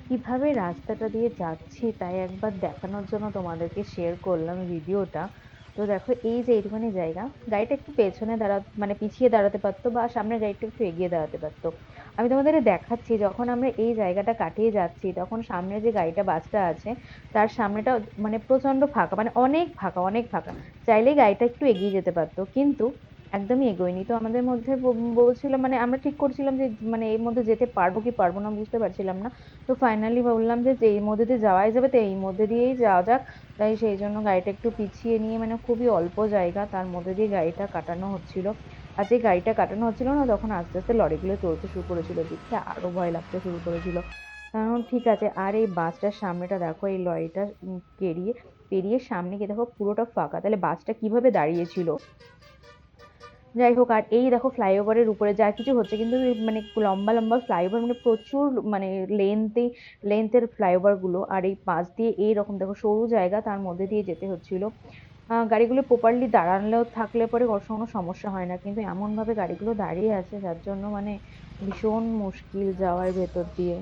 কিভাবে রাস্তাটা দিয়ে যাচ্ছি তাই একবার দেখানোর জন্য তোমাদেরকে শেয়ার করলাম ভিডিওটা। তো দেখো, এই যে এইটুখানি জায়গা, গাড়িটা একটু পেছনে মানে পিছিয়ে দাঁড়াতে পারতো বা সামনের গাড়িটা একটু এগিয়ে দাঁড়াতে পারতো। আমি তোমাদের দেখাচ্ছি, যখন আমরা এই জায়গাটা কাটিয়ে যাচ্ছি তখন সামনে যে গাড়িটা বাসটা আছে তার সামনেটা মানে প্রচন্ড ফাঁকা, মানে অনেক ফাঁকা অনেক ফাঁকা। চাইলেই গাড়িটা একটু এগিয়ে যেতে পারতো, কিন্তু একদমই এগোয়নি। তো আমাদের মধ্যে বলছিলাম, মানে আমরা ঠিক করছিলাম যে মানে এর মধ্যে যেতে পারবো কি পারবো না বুঝতে পারছিলাম না। তো ফাইনালি বললাম যে যে এই মধ্যে দিয়ে যাওয়াই যাবে, তো এই মধ্যে দিয়েই যাওয়া যাক। তাই সেই জন্য গাড়িটা একটু পিছিয়ে নিয়ে, মানে খুবই অল্প জায়গা তার মধ্যে দিয়ে গাড়িটা কাটানো হচ্ছিল। আর যে গাড়িটা কাটানো হচ্ছিল না, তখন আস্তে আস্তে লরিগুলো চলতে শুরু করেছিল, দেখতে আরো ভয় লাগতে শুরু করেছিল। কারণ ঠিক আছে, আর এই বাসটার সামনেটা দেখো, এই লরিটা পেরিয়ে পেরিয়ে সামনে গিয়ে দেখো পুরোটা ফাঁকা, তাহলে বাসটা কিভাবে দাঁড়িয়েছিল। যাই হোক, আর এই দেখো ফ্লাইওভারের উপরে যা কিছু হচ্ছে, কিন্তু এই মানে লম্বা লম্বা ফ্লাইওভার, মানে প্রচুর মানে লেন্থের ফ্লাইওভার গুলো, আর এই পাশ দিয়ে এইরকম দেখো সরু জায়গা, তার মধ্যে দিয়ে যেতে হচ্ছিল। গাড়িগুলো প্রপারলি দাঁড়ালেও থাকলে পরে কোনো সমস্যা হয় না, কিন্তু এমন ভাবে গাড়িগুলো দাঁড়িয়ে আছে যার জন্য মানে ভীষণ মুশকিল যাওয়ার ভেতর দিয়ে।